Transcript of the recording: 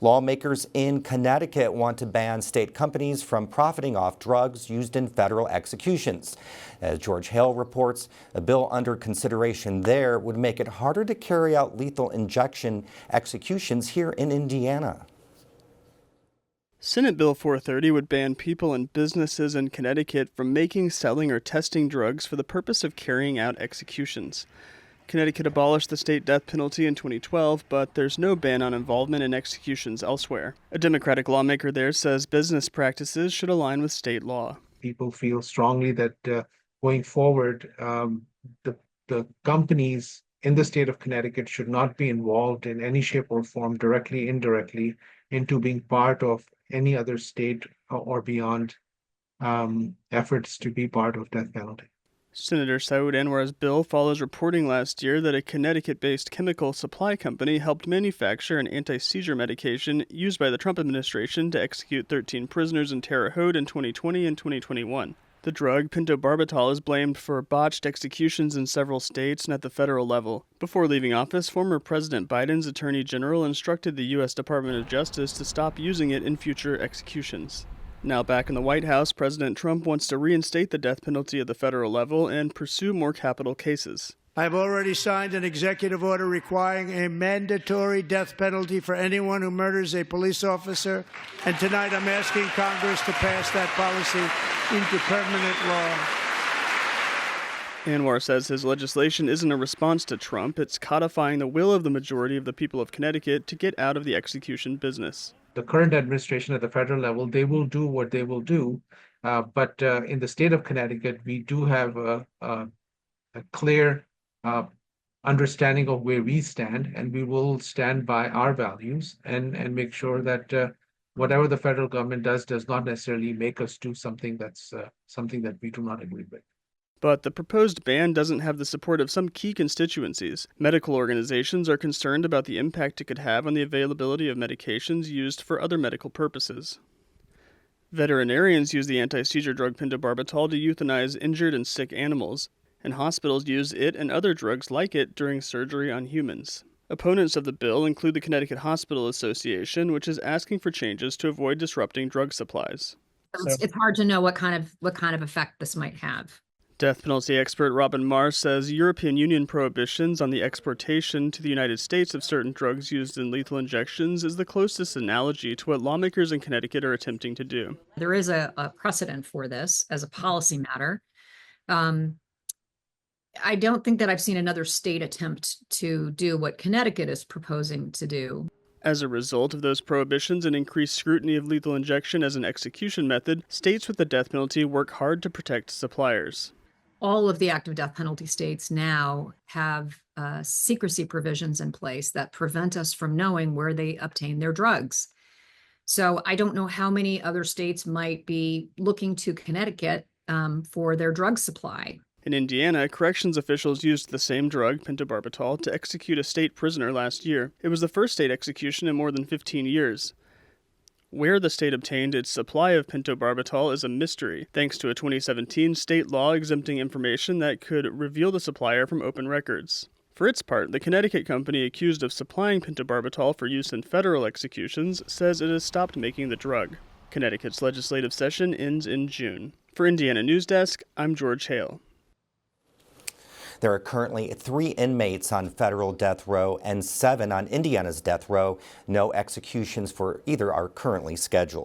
Lawmakers in Connecticut want to ban state companies from profiting off drugs used in federal executions. As George Hale reports, a bill under consideration there would make it harder to carry out lethal injection executions here in Indiana. Senate Bill 430 would ban people and businesses in Connecticut from making, selling, or testing drugs for the purpose of carrying out executions. Connecticut abolished the state death penalty in 2012, but there's no ban on involvement in executions elsewhere. A Democratic lawmaker there says business practices should align with state law. People feel strongly that going forward, the companies in the state of Connecticut should not be involved in any shape or form, directly, indirectly, into being part of any other state or beyond efforts to be part of death penalty. Senator Saud Anwar's bill follows reporting last year that a Connecticut-based chemical supply company helped manufacture an anti-seizure medication used by the Trump administration to execute 13 prisoners in Terre Haute in 2020 and 2021. The drug, pentobarbital, is blamed for botched executions in several states and at the federal level. Before leaving office, former President Biden's Attorney General instructed the U.S. Department of Justice to stop using it in future executions. Now back in the White House, President Trump wants to reinstate the death penalty at the federal level and pursue more capital cases. I've already signed an executive order requiring a mandatory death penalty for anyone who murders a police officer, and tonight I'm asking Congress to pass that policy into permanent law. Anwar says his legislation isn't a response to Trump, it's codifying the will of the majority of the people of Connecticut to get out of the execution business. The current administration at the federal level, they will do what they will do, but in the state of Connecticut, we do have a clear understanding of where we stand, and we will stand by our values and make sure that whatever the federal government does not necessarily make us do something that's something that we do not agree with. But the proposed ban doesn't have the support of some key constituencies. Medical organizations are concerned about the impact it could have on the availability of medications used for other medical purposes. Veterinarians use the anti-seizure drug pentobarbital to euthanize injured and sick animals, and hospitals use it and other drugs like it during surgery on humans. Opponents of the bill include the Connecticut Hospital Association, which is asking for changes to avoid disrupting drug supplies. It's hard to know what kind of effect this might have. Death penalty expert Robin Marr says European Union prohibitions on the exportation to the United States of certain drugs used in lethal injections is the closest analogy to what lawmakers in Connecticut are attempting to do. There is a precedent for this as a policy matter. I don't think that I've seen another state attempt to do what Connecticut is proposing to do. As a result of those prohibitions and increased scrutiny of lethal injection as an execution method, states with the death penalty work hard to protect suppliers. All of the active death penalty states now have secrecy provisions in place that prevent us from knowing where they obtain their drugs. So I don't know how many other states might be looking to Connecticut for their drug supply. In Indiana, corrections officials used the same drug, pentobarbital, to execute a state prisoner last year. It was the first state execution in more than 15 years. Where the state obtained its supply of pentobarbital is a mystery, thanks to a 2017 state law exempting information that could reveal the supplier from open records. For its part, the Connecticut company accused of supplying pentobarbital for use in federal executions says it has stopped making the drug. Connecticut's legislative session ends in June. For Indiana News Desk, I'm George Hale. There are currently 3 inmates on federal death row and 7 on Indiana's death row. No executions for either are currently scheduled.